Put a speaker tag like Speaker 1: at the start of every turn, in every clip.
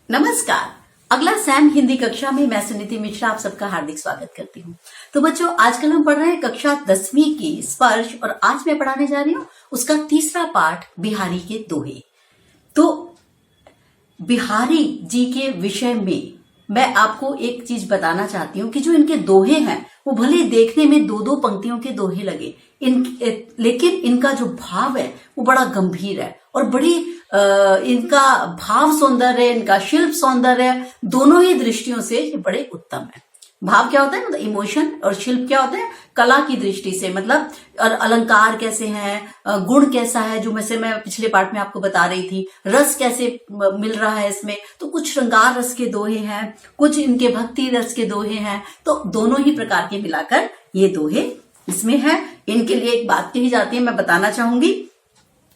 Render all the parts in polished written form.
Speaker 1: नमस्कार। अगला सैम हिंदी कक्षा में मैं सुनीति मिश्रा आप सबका हार्दिक स्वागत करती हूँ। तो बच्चों, आजकल हम पढ़ रहे हैं कक्षा 10वीं की स्पर्श और आज मैं पढ़ाने जा रही हूँ उसका तीसरा पाठ बिहारी के दोहे। तो बिहारी जी के विषय में मैं आपको एक चीज बताना चाहती हूँ कि जो इनके दोहे हैं वो भले देखने में दो दो पंक्तियों के दोहे लगे, लेकिन इनका जो भाव है वो बड़ा गंभीर है और बड़ी इनका भाव सौंदर्य, इनका शिल्प सौंदर्य दोनों ही दृष्टियों से ये बड़े उत्तम है। भाव क्या होता है, मतलब इमोशन, और शिल्प क्या होता है, कला की दृष्टि से, मतलब और अलंकार कैसे हैं, गुण कैसा है, जो मैं पिछले पाठ में आपको बता रही थी, रस कैसे मिल रहा है इसमें। तो कुछ श्रृंगार रस के दोहे हैं, कुछ इनके भक्ति रस के दोहे हैं, तो दोनों ही प्रकार के मिलाकर ये दोहे इसमें है। इनके लिए एक बात कही जाती है, मैं बताना चाहूंगी।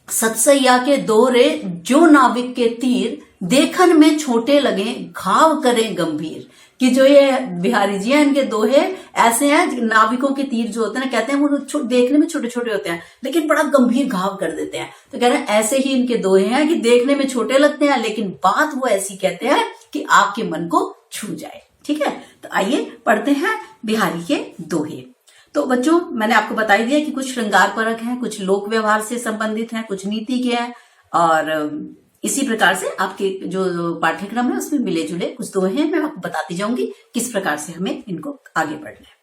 Speaker 1: सतसैया के दोरे जो नाविक के तीर, देखन में छोटे लगे घाव करें गंभीर। कि जो ये बिहारी जी हैं, इनके दोहे ऐसे हैं, नाविकों के तीर जो होते हैं ना, कहते हैं वो देखने में छोटे छोटे होते हैं लेकिन बड़ा गंभीर घाव कर देते हैं। तो कह रहे हैं ऐसे ही इनके दोहे हैं कि देखने में छोटे लगते हैं लेकिन बात वो ऐसी कहते हैं कि आपके मन को छू जाए। ठीक है, तो आइए पढ़ते हैं बिहारी के दोहे। तो बच्चों, मैंने आपको बता ही दिया कि कुछ श्रृंगार परक हैं, कुछ लोक व्यवहार से संबंधित हैं, कुछ नीति के हैं, और इसी प्रकार से आपके जो पाठ्यक्रम है उसमें मिले जुले कुछ दोहे हैं। मैं आपको बताती जाऊंगी किस प्रकार से हमें इनको आगे बढ़ना है।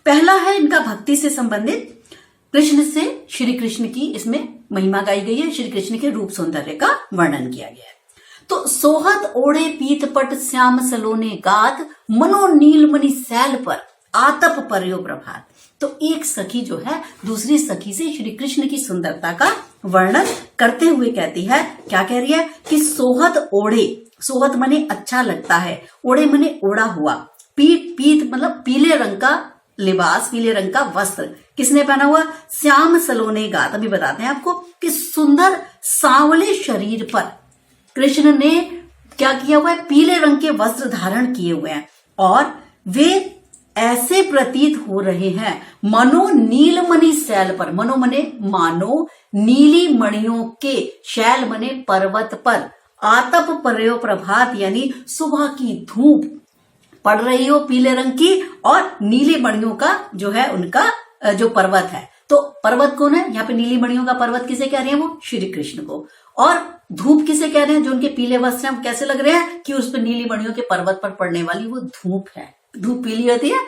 Speaker 1: पहला है इनका भक्ति से संबंधित, कृष्ण से श्री कृष्ण की इसमें महिमा गाई गई है, श्री कृष्ण के रूप सौंदर्य का वर्णन किया गया है। तो सोहत ओढ़े पीत पट श्याम सलोने गात, मनो नीलमणि सैल पर आतप पर्यो प्रभात। तो एक सखी जो है दूसरी सखी से श्री कृष्ण की सुंदरता का वर्णन करते हुए कहती है, क्या कह रही है कि सोहत ओढ़े, सोहत मने अच्छा लगता है, ओढ़े मने ओढ़ा हुआ, पीत मतलब पीले रंग का लिबास, पीले रंग का वस्त्र किसने पहना हुआ, श्याम सलोने गात। अभी बताते हैं आपको कि सुंदर सांवले शरीर पर कृष्ण ने क्या किया हुआ है, पीले रंग के वस्त्र धारण किए हुए हैं और वे ऐसे प्रतीत हो रहे हैं मनो नीलमणि शैल पर। मनो मने मानो, नीली मणियों के, शैल मने पर्वत पर, आतप पर्यो प्रभात यानी सुबह की धूप पड़ रही हो पीले रंग की, और नीली मणियों का जो है उनका जो पर्वत है। तो पर्वत कौन है यहाँ पे, नीली मणियों का पर्वत किसे कह रहे हैं, वो श्री कृष्ण को। और धूप किसे कह रहे हैं, जो उनके पीले वस्त्र हैं कैसे लग रहे हैं कि उस पर नीली मणियों के पर्वत पर पड़ने वाली वो धूप है। धूप पीली होती है,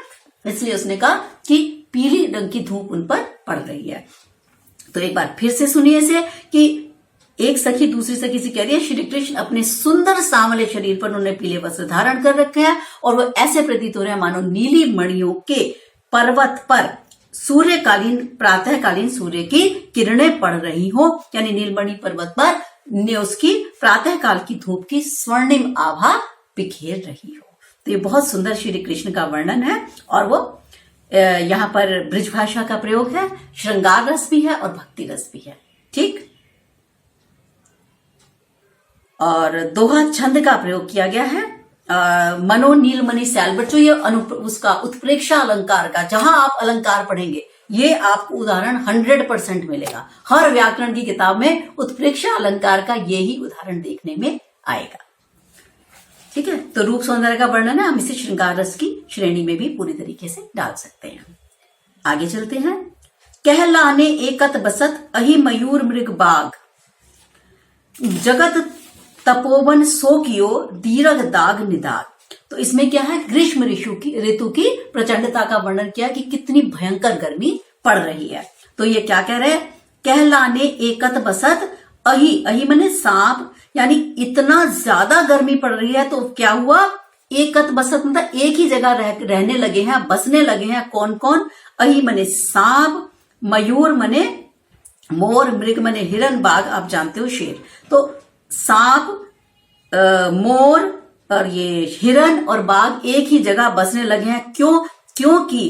Speaker 1: इसलिए उसने कहा कि पीली रंग की धूप उन पर पड़ रही है। तो एक बार फिर से सुनिए इसे कि एक सखी दूसरी सखी से कह रही है, श्री कृष्ण अपने सुंदर सांवले शरीर पर उन्होंने पीले वस्त्र धारण कर रखे हैं और वो ऐसे प्रतीत हो रहे हैं मानो नीली मणियों के पर्वत पर सूर्यकालीन, प्रातःकालीन सूर्य की किरणें पड़ रही हो, यानी नीलमणि पर्वत पर उसकी प्रातःकाल की धूप की स्वर्णिम आभा बिखेर रही हो। तो ये बहुत सुंदर श्री कृष्ण का वर्णन है और वो यहाँ पर ब्रज भाषा का प्रयोग है, श्रृंगार रस भी है और भक्ति रस भी है। ठीक, और दोहा छंद का प्रयोग किया गया है। मनो नीलमणि सैल, बच्चों ये उसका उत्प्रेक्षा अलंकार का, जहां आप अलंकार पढ़ेंगे ये आपको उदाहरण 100% मिलेगा। हर व्याकरण की किताब में उत्प्रेक्षा अलंकार का यही उदाहरण देखने में आएगा। ठीक है, तो रूप सौंदर्य का वर्णन है, हम इसे श्रृंगार रस की श्रेणी में भी पूरी तरीके से डाल सकते हैं। आगे चलते हैं। कहलाने एकत बसत अहि मयूर मृग बाग, जगत तपोवन सो कियो दीर्घ दाग निदाग। तो इसमें क्या है, ग्रीष्म ऋतु की प्रचंडता का वर्णन किया कि कितनी भयंकर गर्मी पड़ रही है। तो ये क्या कह रहे हैं, कहलाने एकत बसत अहि, अहि मने सांप, यानी इतना ज्यादा गर्मी पड़ रही है तो क्या हुआ, एकत बसत मतलब एक ही जगह रहने लगे हैं, बसने लगे हैं। कौन कौन, अहि मने सांप, मयूर मने मोर, मृग मने हिरन, बाघ आप जानते हो शेर। तो सांप, मोर और ये हिरन और बाघ एक ही जगह बसने लगे हैं। क्यों, क्योंकि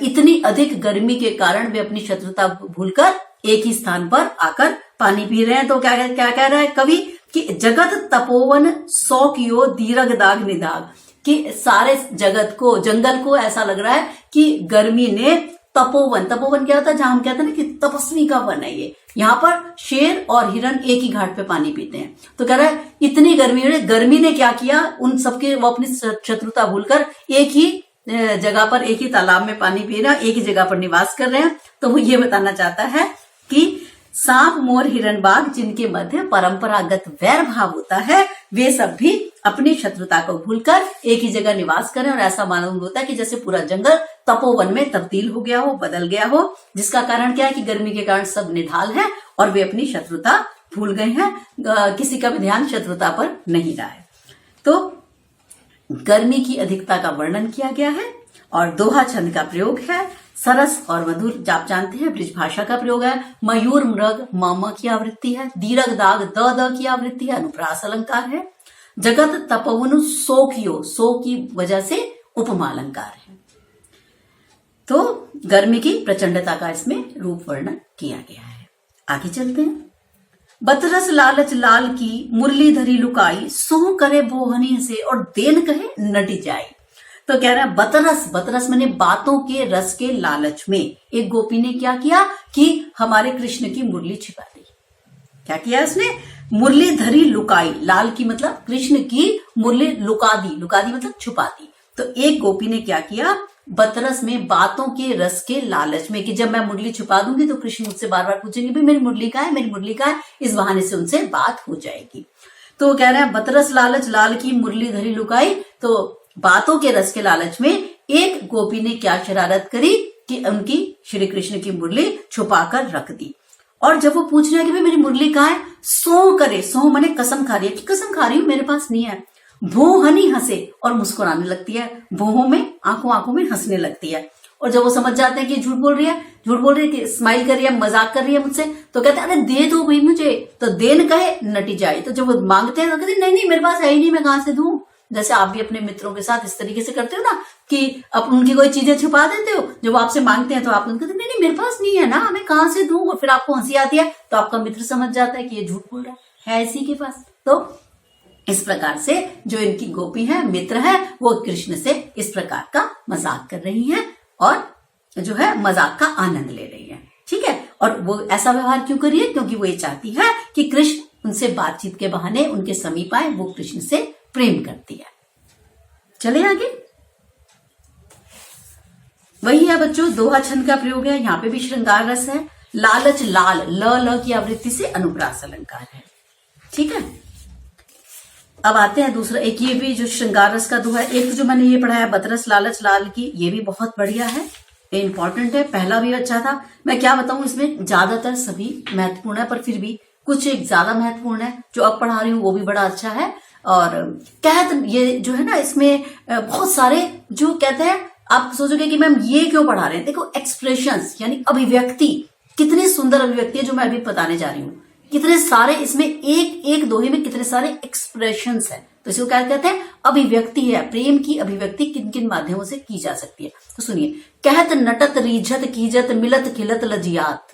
Speaker 1: इतनी अधिक गर्मी के कारण वे अपनी शत्रुता भूलकर एक ही स्थान पर आकर पानी पी रहे हैं। तो क्या कह रहा है कवि कि जगत तपोवन सौ कियो दीर्घ दाग निदाग, कि सारे जगत को, जंगल को ऐसा लग रहा है कि गर्मी ने तपोवन, तपोवन क्या होता है, जहां हम कहते हैं ना कि तपस्वी का वन है ये। यहाँ पर शेर और हिरण एक ही घाट पे पानी पीते हैं। तो कह रहा है इतनी गर्मी ने क्या किया, उन सबके वो अपनी शत्रुता भूलकर एक ही जगह पर, एक ही तालाब में पानी पी रहे हैं, एक ही जगह पर निवास कर रहे हैं। तो वो ये बताना चाहता है कि सांप, मोर, हिरण, बाघ जिनके मध्य परंपरागत वैर भाव होता है, वे सब भी अपनी शत्रुता को भूलकर एक ही जगह निवास करें। और ऐसा मालूम होता है कि जैसे पूरा जंगल तपोवन में तब्दील हो गया हो, बदल गया हो, जिसका कारण क्या है कि गर्मी के कारण सब निढाल है और वे अपनी शत्रुता भूल गए हैं। किसी का भी ध्यान शत्रुता पर नहीं रहा है। तो गर्मी की अधिकता का वर्णन किया गया है और दोहा छंद का प्रयोग है। सरस और मधुर आप जानते हैं, ब्रिज भाषा का प्रयोग है। मयूर, मृग, म की आवृत्ति है। दीर्घ, दाग, द की आवृत्ति है। अनुप्रास अलंकार है। जगत तपवनु सोकियो, सो की वजह से उपमा अलंकार है। तो गर्मी की प्रचंडता का इसमें रूप वर्णन किया गया है। आगे चलते हैं। बतरस लालच लाल की मुरली धरी लुकाई, सो करे बोहनी से और देन कहे नटी जाई। तो कह रहा है बतरस, बतरस माने बातों के रस के लालच में एक गोपी ने क्या किया कि हमारे कृष्ण की मुरली छिपा दी। क्या किया उसने? मुरली धरी लुकाई, लाल की मतलब कृष्ण की मुरली लुका दी, लुका दी मतलब छुपा दी। तो एक गोपी ने क्या किया, बतरस में बातों के रस के लालच में कि जब मैं मुरली छुपा दूंगी तो कृष्ण मुझसे बार बार पूछेंगे भाई मेरी मुरली कहाँ है, मेरी मुरली कहाँ है, इस बहाने से उनसे बात हो जाएगी। तो वो कह रहे हैं बतरस लालच लाल की मुरली धरी लुकाई। तो बातों के रस के लालच में एक गोपी ने क्या शरारत करी कि उनकी श्री कृष्ण की मुरली छुपा कर रख दी। और जब वो पूछ रहे हैं कि भाई मेरी मुरली कहाँ है, सो करे, सो माने कसम खा रही है कि कसम खा रही हूं मेरे पास नहीं है। भोहनी हंसे और मुस्कुराने लगती है, भोहों में आंखों में हंसने लगती है। और जब वो समझ जाते हैं कि झूठ बोल रही है, कि स्माइल कर रही है, मजाक कर रही है मुझसे, तो कहते हैं अरे दे दो भाई मुझे। तो देन कहे नटी जाए। तो जब वो मांगते हैं तो कहते नहीं मेरे पास है ही नहीं, मैं कहां से दूं। जैसे आप भी अपने मित्रों के साथ इस तरीके से करते हो ना कि आप उनकी कोई चीजें छुपा देते हो, जब आपसे मांगते हैं तो आप उनको कहते नहीं मेरे पास नहीं है ना, मैं कहां से दूं। और फिर आपको हंसी आती है तो आपका मित्र समझ जाता है कि ये झूठ बोल रहा है इसी के पास। तो इस प्रकार से जो इनकी गोपी है, मित्र है, वो कृष्ण से इस प्रकार का मजाक कर रही हैं और जो है मजाक का आनंद ले रही है। ठीक है। और वो ऐसा व्यवहार क्यों कर रही है? क्योंकि वो ये चाहती है कि कृष्ण उनसे बातचीत के बहाने उनके समीप आए, वो कृष्ण से प्रेम करती है। चले आगे। वही है बच्चों, दोहा छंद का प्रयोग है। यहाँ पे भी श्रृंगार रस है। लालच लाल, ल की आवृत्ति से अनुप्रास अलंकार है। ठीक है। अब आते हैं दूसरा, एक ये भी जो श्रृंगार रस का दोहा है। एक तो जो मैंने ये पढ़ाया बतरस लालच लाल की, ये भी बहुत बढ़िया है, ये इंपॉर्टेंट है। पहला भी अच्छा था। मैं क्या बताऊं, इसमें ज्यादातर सभी महत्वपूर्ण है, पर फिर भी कुछ एक ज्यादा महत्वपूर्ण है। जो अब पढ़ा रही हूँ वो भी बड़ा अच्छा है। और कहत ये जो है ना, इसमें बहुत सारे जो कहते हैं, आप सोचोगे कि मैम ये क्यों पढ़ा रहे हैं। देखो एक्सप्रेशंस यानी अभिव्यक्ति, कितनी सुंदर अभिव्यक्ति है जो मैं अभी बताने जा रही हूँ। कितने सारे इसमें एक एक दोहे में कितने सारे एक्सप्रेशंस है। तो इसको क्या कहते हैं? अभिव्यक्ति है। प्रेम की अभिव्यक्ति किन किन माध्यमों से की जा सकती है। तो सुनिए, कहत नटत रीझत कीजत मिलत खिलत लजियात,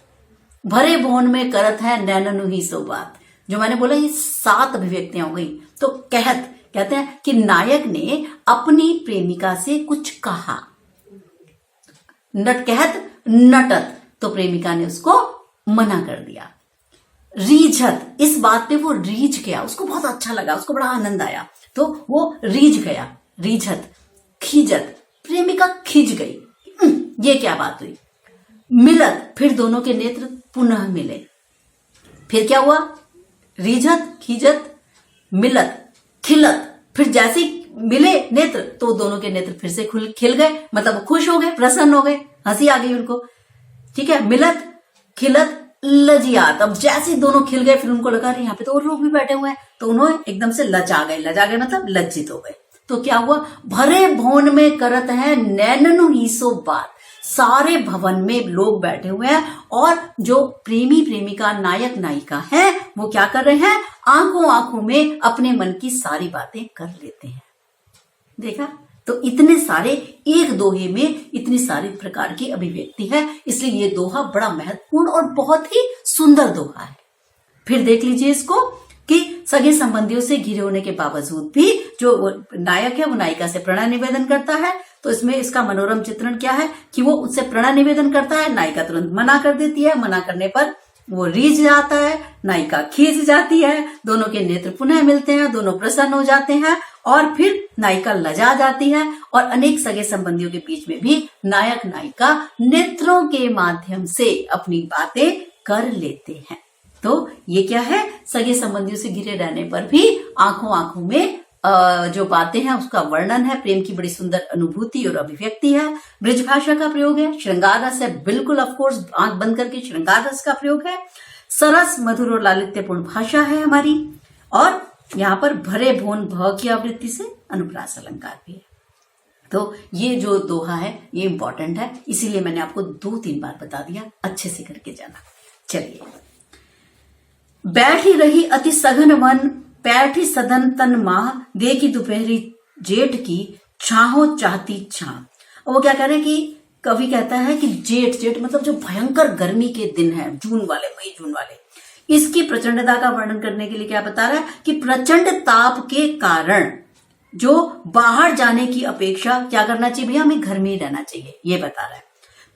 Speaker 1: भरे भवन में करत है नैननु ही सो बात। जो मैंने बोला ये 7 अभिव्यक्तियां हो गई। तो कहत कहते हैं कि नायक ने अपनी प्रेमिका से कुछ कहा। नट कहत नटत, तो प्रेमिका ने उसको मना कर दिया। रीझत, इस बात पे वो रीझ गया, उसको बहुत अच्छा लगा, उसको बड़ा आनंद आया, तो वो रीझ गया। रीझत, खीजत, प्रेमिका खींच गई, ये क्या बात हुई। मिलत, फिर दोनों के नेत्र पुनः मिले। फिर क्या हुआ? रीझत, खीजत, मिलत, खिलत, फिर जैसे मिले नेत्र तो दोनों के नेत्र फिर से खिल गए, मतलब खुश हो गए, प्रसन्न हो गए, हंसी आ गई उनको। ठीक है। मिलत, खिलत, लजियात, अब जैसे दोनों खिल गए फिर उनको लगा यहाँ पे तो और लोग भी बैठे हुए हैं, तो उन्होंने एकदम से लजा गए मतलब लज्जित हो गए। तो क्या हुआ? भरे भवन में करत है नैननु ही सो बात, सारे भवन में लोग बैठे हुए हैं और जो प्रेमी प्रेमिका नायक नायिका है वो क्या कर रहे हैं? आंखों में अपने मन की सारी बातें कर लेते हैं। देखा? तो इतने सारे एक दोहे में इतनी सारी प्रकार की अभिव्यक्ति है, इसलिए ये दोहा बड़ा महत्वपूर्ण और बहुत ही सुंदर दोहा है। फिर देख लीजिए इसको कि सगे संबंधियों से घिरे होने के बावजूद भी जो नायक है वो नायिका से प्रणय निवेदन करता है। तो इसमें इसका मनोरम चित्रण क्या है कि वो उससे प्रणय निवेदन करता है, नायिका तुरंत मना कर देती है, मना करने पर वो रीझ जाता है, नायिका खींच जाती है, दोनों के नेत्र पुनः मिलते हैं, दोनों प्रसन्न हो जाते हैं और फिर नायिका लजा जाती है और अनेक सगे संबंधियों के बीच में भी नायक नायिका नेत्रों के माध्यम से अपनी बातें कर लेते हैं। तो ये क्या है, सगे संबंधियों से घिरे रहने पर भी आंखों आंखों में जो बातें हैं उसका वर्णन है, प्रेम की बड़ी सुंदर अनुभूति और अभिव्यक्ति है। ब्रज भाषा का प्रयोग है, श्रृंगार रस है, बिल्कुल ऑफकोर्स आंख बंद करके श्रृंगार रस का प्रयोग है। सरस मधुर और लालित्यपूर्ण भाषा है हमारी, और यहाँ पर भरे भोन भ की आवृत्ति से अनुप्रास अलंकार भी है। तो ये जो दोहा है ये इंपॉर्टेंट है, इसीलिए मैंने आपको 2-3 बार बता दिया, अच्छे से करके जाना। चलिए, बैठी रही अति सघन मन, पैठी सदन तन माह, देखी दोपहरी जेठ की, छाहो चाहती छाह। वो क्या कह रहे हैं कि कवि कहता है कि जेठ मतलब जो भयंकर गर्मी के दिन है, जून वाले, मई जून वाले, इसकी प्रचंडता का वर्णन करने के लिए क्या बता रहा है कि प्रचंड ताप के कारण जो बाहर जाने की अपेक्षा क्या करना चाहिए भैया, हमें घर में ही रहना चाहिए, ये बता रहा है।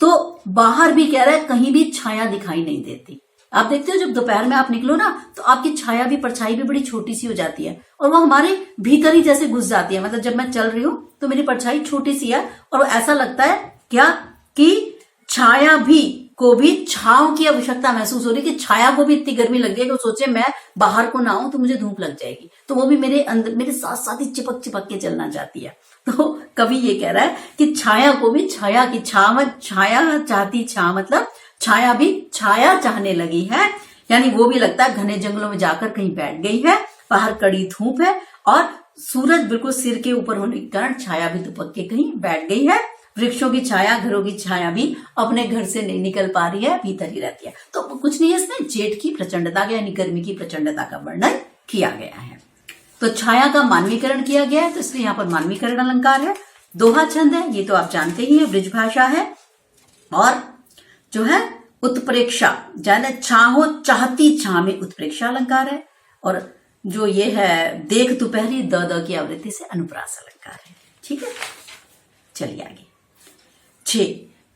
Speaker 1: तो बाहर भी कह रहा है कहीं भी छाया दिखाई नहीं देती। आप देखते हो जब दोपहर में आप निकलो ना तो आपकी छाया भी, परछाई भी बड़ी छोटी सी हो जाती है और वो हमारे भीतर ही जैसे घुस जाती है। मतलब जब मैं चल रही हूं तो मेरी परछाई छोटी सी है और वो ऐसा लगता है क्या कि छाया भी को भी छांव की आवश्यकता महसूस हो रही, कि छाया को भी इतनी गर्मी लग गई कि वो सोचे मैं बाहर को ना आऊं तो मुझे धूप लग जाएगी, तो वो भी मेरे अंदर मेरे साथ साथ ही चिपक चिपक के चलना चाहती है। तो कवि ये कह रहा है कि छाया को भी छाया की छाया चाहती, छा मतलब छाया भी छाया चाहने लगी है, यानी वो भी लगता है घने जंगलों में जाकर कहीं बैठ गई है, बाहर कड़ी धूप है और सूरज बिल्कुल सिर के ऊपर होने के कारण छाया भी दुपक के कहीं बैठ गई है। वृक्षों की छाया, घरों की छाया भी अपने घर से नहीं निकल पा रही है, भीतर ही रहती है। तो कुछ नहीं है, इसमें जेठ की प्रचंडता यानी गर्मी की प्रचंडता का वर्णन किया गया है। तो छाया का मानवीकरण किया गया है, तो इसलिए यहाँ पर मानवीकरण अलंकार है। दोहा छंद है, ये तो आप जानते ही है, ब्रज भाषा है, और जो है उत्प्रेक्षा जाने छाहो चाहती छा में उत्प्रेक्षा अलंकार है, और जो ये है देख दोपहरी द की आवृत्ति से अनुप्रास अलंकार है। ठीक है, चलिए आगे। 6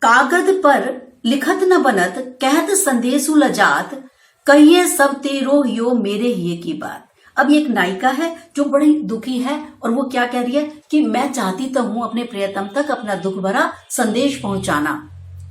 Speaker 1: कागद पर लिखत न बनत, कहत संदेशु लजात, कहिए सब तेरो यो मेरे हिये की बात। अब ये एक नायिका है जो बड़ी दुखी है और वो क्या कह रही है कि मैं चाहती तो हूं अपने प्रियतम तक अपना दुख भरा संदेश पहुंचाना,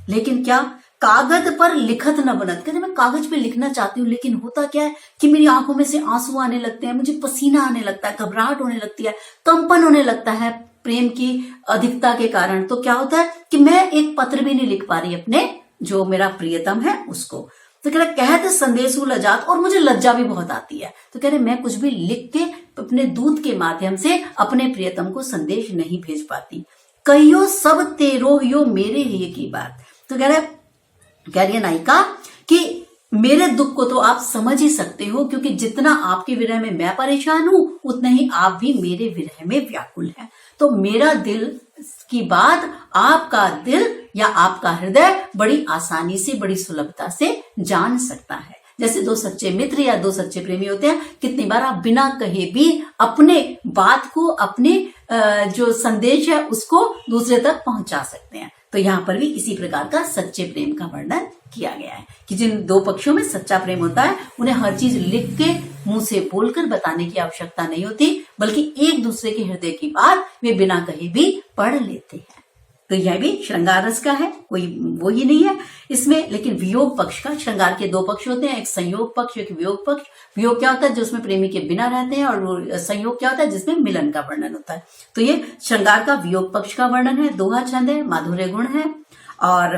Speaker 1: लेकिन क्या कागज पर लिखत न बनत, कहते मैं कागज पे लिखना चाहती हूँ, लेकिन होता क्या है कि मेरी आंखों में से आंसू आने लगते हैं, मुझे पसीना आने लगता है, घबराहट होने लगती है, कंपन होने लगता है प्रेम की अधिकता के कारण। तो क्या होता है कि मैं एक पत्र भी नहीं लिख पा रही अपने जो मेरा प्रियतम है उसको। तो कह रहे कहते संदेशु लजात, और मुझे लज्जा भी बहुत आती है, तो कह रहे मैं कुछ भी लिख के अपने दूत के माध्यम से अपने प्रियतम को संदेश नहीं भेज पाती। कहियो सब तेरो यो मेरे हिये की बात। तो कह रही है नायिका कि मेरे दुख को तो आप समझ ही सकते हो, क्योंकि जितना आपके विरह में मैं परेशान हूं उतना ही आप भी मेरे विरह में व्याकुल हैं। तो मेरा दिल की बात आपका दिल या आपका हृदय बड़ी आसानी से, बड़ी सुलभता से जान सकता है। जैसे 2 सच्चे मित्र या 2 सच्चे प्रेमी होते हैं, कितनी बार आप बिना कहे भी अपने बात को, अपने जो संदेश है उसको दूसरे तक पहुंचा सकते हैं। तो यहाँ पर भी इसी प्रकार का सच्चे प्रेम का वर्णन किया गया है कि जिन 2 पक्षों में सच्चा प्रेम होता है उन्हें हर चीज लिख के मुंह से बोलकर बताने की आवश्यकता नहीं होती, बल्कि एक दूसरे के हृदय की बात वे बिना कहे भी पढ़ लेते हैं। तो यह भी श्रृंगार रस का है, कोई वो ही नहीं है इसमें। लेकिन वियोग पक्ष का, श्रृंगार के 2 पक्ष होते हैं, एक संयोग पक्ष, एक वियोग पक्ष। वियोग क्या होता है, जो उसमें प्रेमी के बिना रहते हैं, और संयोग क्या होता है, जिसमें मिलन का वर्णन होता है। तो ये श्रृंगार का वियोग पक्ष का वर्णन है। दोहा छंद है, माधुर्य गुण है, और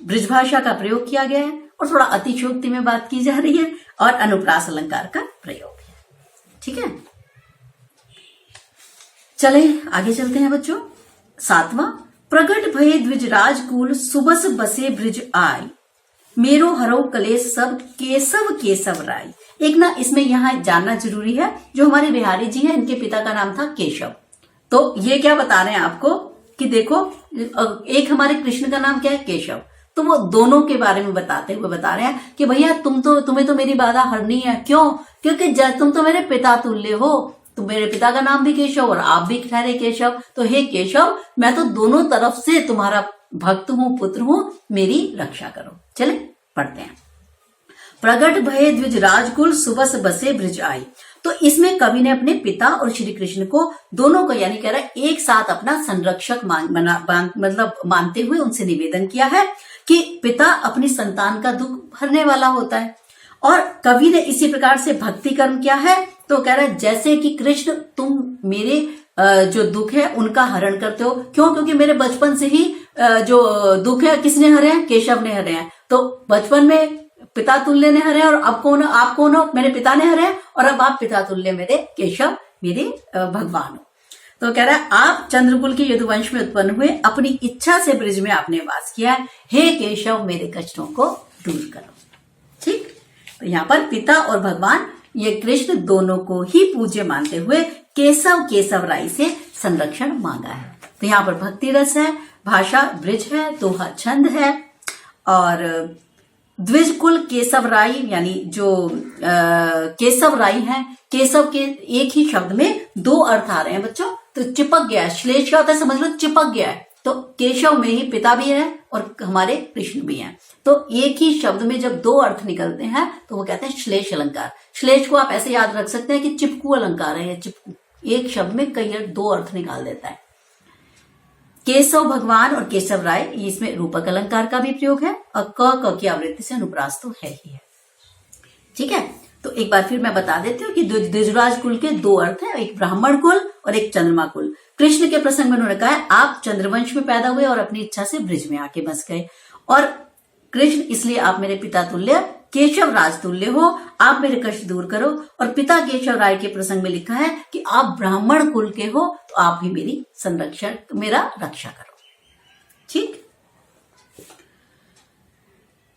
Speaker 1: ब्रजभाषा का प्रयोग किया गया है, और थोड़ा अतिशयोक्ति में बात की जा रही है, और अनुप्रास अलंकार का प्रयोग है। ठीक है, चले आगे चलते हैं बच्चों। 7वां, प्रगट भये द्विज राजकुल, सुबस बसे ब्रिज आय, मेरो हरो कलेश सब, केशव केशव राय। एक ना इसमें यहाँ जानना जरूरी है, जो हमारे बिहारी जी हैं इनके पिता का नाम था केशव। तो ये क्या बता रहे हैं आपको कि देखो, एक हमारे कृष्ण का नाम क्या है, केशव। तो वो दोनों के बारे में बताते हुए बता रहे हैं कि भैया तुम्हें तो मेरी बाधा हरनी है। क्यों? क्योंकि तुम तो मेरे पिता तुल्य हो, तो मेरे पिता का नाम भी केशव और आप भी ठहरे केशव, तो हे केशव मैं तो दोनों तरफ से तुम्हारा भक्त हूं, पुत्र हूं, मेरी रक्षा करो। चले पढ़ते हैं। प्रगट भये द्विज राजकुल, सुबस बसे ब्रिज आई। तो इसमें कवि ने अपने पिता और श्री कृष्ण को दोनों को यानी कह रहा है एक साथ अपना संरक्षक मतलब मानते हुए उनसे निवेदन किया है कि पिता अपनी संतान का दुख भरने वाला होता है। और कवि ने इसी प्रकार से भक्ति कर्म किया है, तो कह रहा है जैसे कि कृष्ण तुम मेरे जो दुख है उनका हरण करते हो। क्यों? क्योंकि मेरे बचपन से ही जो दुख है किसने हरे हैं? केशव ने हरे हैं। तो बचपन में पिता तुल्य ने हरे और अब कौन? आप कौन हो? मेरे पिता ने हरे और अब आप पिता तुल्य मेरे केशव, मेरे भगवान हो। तो कह रहा है आप चंद्रकुल के यदुवंश में उत्पन्न हुए, अपनी इच्छा से ब्रिज में आपने वास किया है, हे केशव मेरे कष्टों को दूर करो। ठीक, तो यहाँ पर पिता और भगवान ये कृष्ण दोनों को ही पूज्य मानते हुए केशव केशव राय से संरक्षण मांगा है। तो यहाँ पर भक्ति रस है, भाषा ब्रिज है, दोहा छंद है और द्विज कुल केशव राय यानी जो केशव राय है, केशव के एक ही शब्द में दो अर्थ आ रहे हैं बच्चों। तो चिपक गया है, श्लेष क्या होता है समझ लो, चिपक गया है। तो केशव में ही पिता भी है और हमारे कृष्ण भी हैं। तो एक ही शब्द में जब दो अर्थ निकलते हैं तो वो कहते हैं श्लेष अलंकार। श्लेष को आप ऐसे याद रख सकते हैं कि चिपकू अलंकार है, चिपकू एक शब्द में कई दो अर्थ निकाल देता है। केशव भगवान और केशव राय, इसमें रूपक अलंकार का भी प्रयोग है और क की आवृत्ति से अनुप्रास तो है ही है। ठीक है, तो एक बार फिर मैं बता देती हूँ कि द्विजराज कुल के दो अर्थ हैं, एक ब्राह्मण कुल और एक चंद्रमा कुल। कृष्ण के प्रसंग में उन्होंने कहा है आप चंद्रवंश में पैदा हुए और अपनी इच्छा से ब्रिज में आके बस गए, और कृष्ण इसलिए आप मेरे पिता तुल्य केशव राज तुल्य हो, आप मेरे कष्ट दूर करो। और पिता केशव राय के प्रसंग में लिखा है कि आप ब्राह्मण कुल के हो तो आप ही मेरी संरक्षण, मेरा रक्षा करो। ठीक,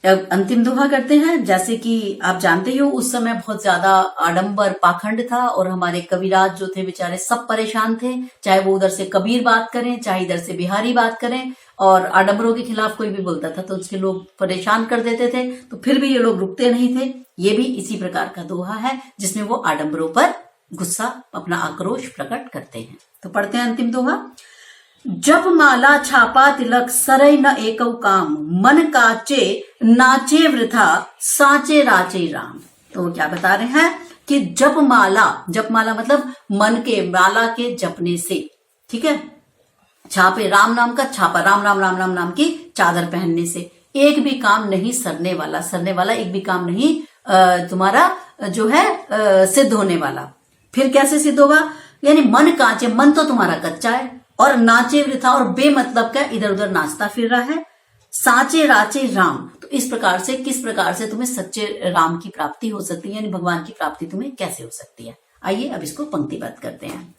Speaker 1: अब अंतिम दोहा करते हैं। जैसे कि आप जानते हो उस समय बहुत ज्यादा आडंबर पाखंड था और हमारे कविराज जो थे बेचारे सब परेशान थे, चाहे वो उधर से कबीर बात करें चाहे इधर से बिहारी बात करें, और आडंबरों के खिलाफ कोई भी बोलता था तो उसके लोग परेशान कर देते थे। तो फिर भी ये लोग रुकते नहीं थे। ये भी इसी प्रकार का दोहा है जिसमें वो आडंबरों पर गुस्सा, अपना आक्रोश प्रकट करते हैं। तो पढ़ते हैं अंतिम दोहा। जप माला छापा तिलक सरई न एकौ काम, मन काचे नाचे वृथा साचे राचे राम। तो क्या बता रहे हैं कि जप माला मतलब मन के माला के जपने से, ठीक है, छापे राम नाम का छापा, राम राम राम राम नाम की चादर पहनने से एक भी काम नहीं सरने वाला एक भी काम नहीं तुम्हारा जो है सिद्ध होने वाला। फिर कैसे सिद्ध होगा? यानी मन कांचे, मन तो तुम्हारा कच्चा है, और नाचे वृथा और बेमतलब का इधर उधर नाचता फिर रहा है, साचे राचे राम। तो इस प्रकार से किस प्रकार से तुम्हें सच्चे राम की प्राप्ति हो सकती है, यानी भगवान की प्राप्ति तुम्हें कैसे हो सकती है? आइए अब इसको पंक्तिबद्ध करते हैं।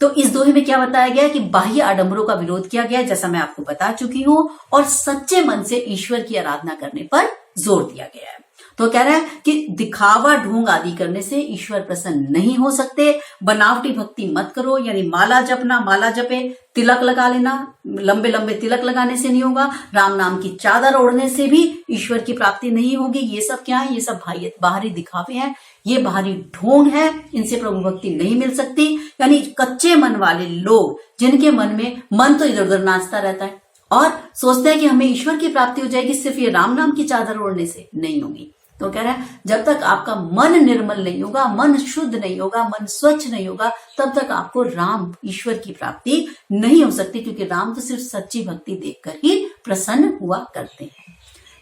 Speaker 1: तो इस दोहे में क्या बताया गया कि बाह्य आडंबरों का विरोध किया गया जैसा मैं आपको बता चुकी हूं, और सच्चे मन से ईश्वर की आराधना करने पर जोर दिया गया है। तो कह रहा है कि दिखावा ढोंग आदि करने से ईश्वर प्रसन्न नहीं हो सकते। बनावटी भक्ति मत करो, यानी माला जपना, माला जपे, तिलक लगा लेना, लंबे लंबे तिलक लगाने से नहीं होगा, राम नाम की चादर ओढ़ने से भी ईश्वर की प्राप्ति नहीं होगी। ये सब क्या है? ये सब बाहरी दिखावे हैं, ये बाहरी ढोंग है, इनसे प्रभु भक्ति नहीं मिल सकती। यानी कच्चे मन वाले लोग, जिनके मन तो इधर उधर नाचता रहता है और सोचते हैं कि हमें ईश्वर की प्राप्ति हो जाएगी सिर्फ ये राम नाम की चादर ओढ़ने से, नहीं होगी। तो कह रहा है जब तक आपका मन निर्मल नहीं होगा, मन शुद्ध नहीं होगा, मन स्वच्छ नहीं होगा, तब तक आपको राम ईश्वर की प्राप्ति नहीं हो सकती, क्योंकि राम तो सिर्फ सच्ची भक्ति देखकर ही प्रसन्न हुआ करते हैं।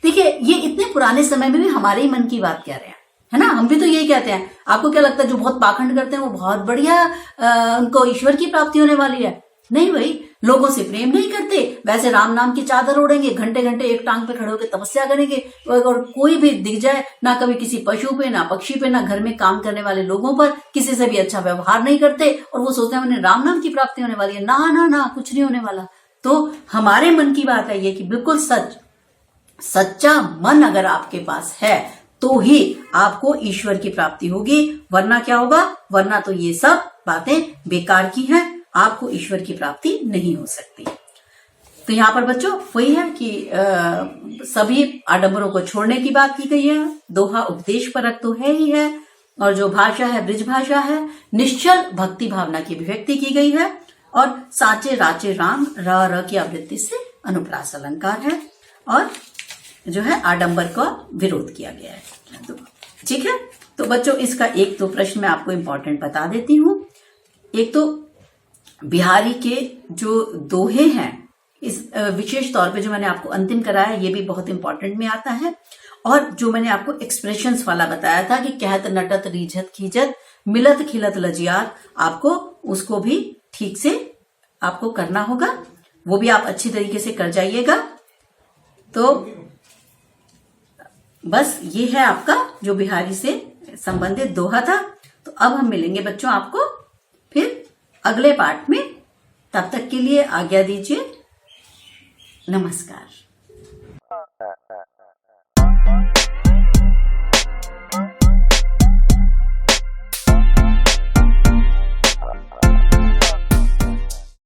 Speaker 1: देखिए, ये इतने पुराने समय में भी हमारे ही मन की बात कह रहे हैं, है ना। हम भी तो यही कहते हैं। आपको क्या लगता है जो बहुत पाखंड करते हैं वो बहुत बढ़िया उनको ईश्वर की प्राप्ति होने वाली है? नहीं भाई, लोगों से प्रेम नहीं करते, वैसे राम नाम की चादर ओढ़ेंगे, घंटे घंटे एक टांग पे खड़े होकर तपस्या करेंगे, और कोई भी दिख जाए ना कभी किसी पशु पे, ना पक्षी पे, ना घर में काम करने वाले लोगों पर किसी से भी अच्छा व्यवहार नहीं करते, और वो सोचते हैं उन्हें राम नाम की प्राप्ति होने वाली है। ना ना ना, कुछ नहीं होने वाला। तो हमारे मन की बात है ये कि बिल्कुल सच्चा मन अगर आपके पास है तो ही आपको ईश्वर की प्राप्ति होगी, वरना क्या होगा? वरना तो ये सब बातें बेकार की हैं, आपको ईश्वर की प्राप्ति नहीं हो सकती। तो यहाँ पर बच्चों वही है कि सभी आडंबरों को छोड़ने की बात की गई है। दोहा उपदेश परक तो है ही है, और जो भाषा है ब्रिज भाषा है। निश्चल भक्ति भावना की अभिव्यक्ति की गई है और साचे राचे राम र र की आवृत्ति से अनुप्रास अलंकार है और जो है आडंबर का विरोध किया गया है। तो ठीक है, तो बच्चों इसका एक तो प्रश्न मैं आपको इंपॉर्टेंट बता देती हूं। एक तो बिहारी के जो दोहे हैं, इस विशेष तौर पे जो मैंने आपको अंतिम कराया ये भी बहुत इंपॉर्टेंट में आता है। और जो मैंने आपको एक्सप्रेशंस वाला बताया था कि कहत नटत रीझत खींचत मिलत खिलत लजियात, आपको उसको भी ठीक से आपको करना होगा, वो भी आप अच्छी तरीके से कर जाइएगा। तो बस ये है आपका जो बिहारी से संबंधित दोहा था। तो अब हम मिलेंगे बच्चों आपको फिर अगले पार्ट में। तब तक के लिए आज्ञा दीजिए। नमस्कार।